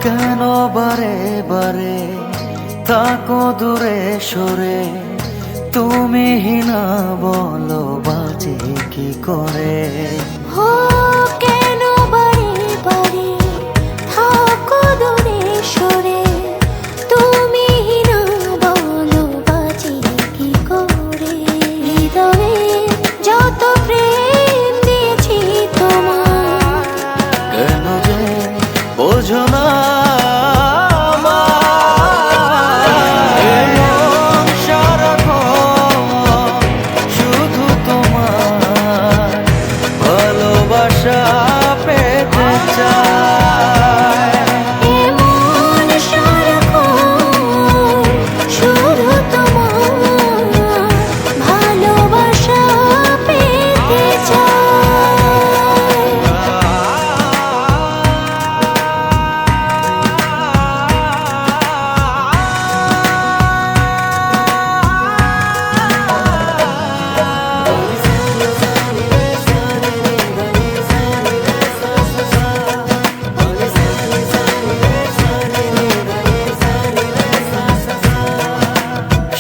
কেন বারে বারে তাকো দূরে সরে, তুমি হিনা বলো বাঁচি কি করে। হো কেন বারে বারে থাকো দূরে সরে, তুমি হিনা বলো বাঁচি কি করে। হৃদয়ে যত প্রেম দিয়েছি তোমার, কেন যে বোঝো না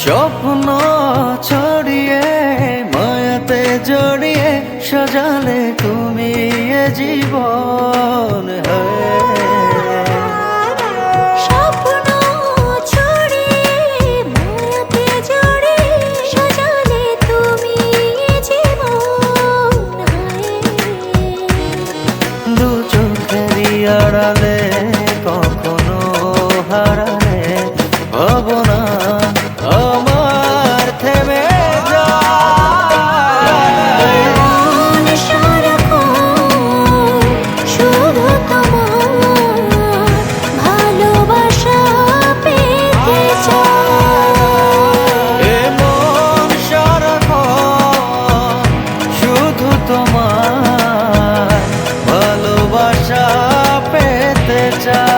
স্বপ্ন ছড়িয়ে মায়াতে জড়িয়ে সাজালে তুমি এ জীবন। স্বপ্ন ছড়িয়ে মায়াতে জড়িয়ে সাজালে তুমি এ জীবন। দু চোখেরই আড়ালে কখনো হারালে ভাবনা আমার থেমে যায়। মন সারাক্ষণ শুধু তোমার ভালোবাসা পেতে চায়। এ মন সারাক্ষণ শুধু তোমার ভালোবাসা পেতে চায়।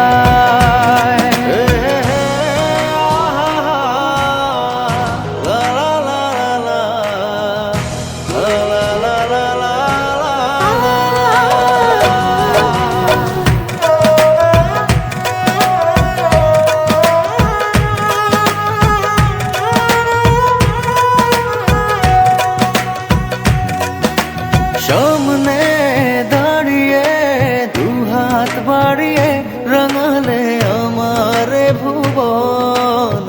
সামনে দাঁড়িয়ে দুহাত বাড়িয়ে রাঙালে আমার ভুবন।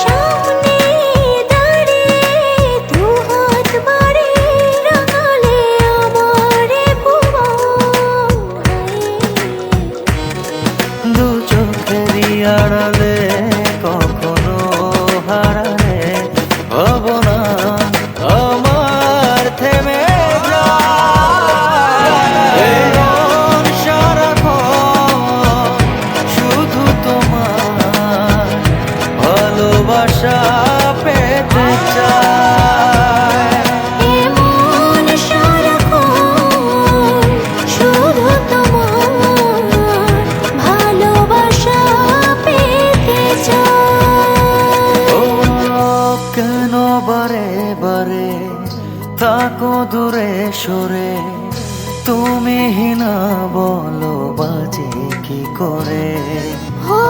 সামনে দাঁড়িয়ে দুহাত বাড়িয়ে রাঙালে আমার ভুবন। দু চোখেরই আড়ালে কখনো হারালে ভাবনা আমার থেমে যায়। মন সারাক্ষণ শুধু তোমার ভালোবাসা পেতে চায়। মন সারাক্ষণ শুধু তোমার ভালোবাসা পেতে চায়। ও কেন বারে বারে তাকো দূরে সরে, তুমি হিনা বলো বাঁচি কি করে। হো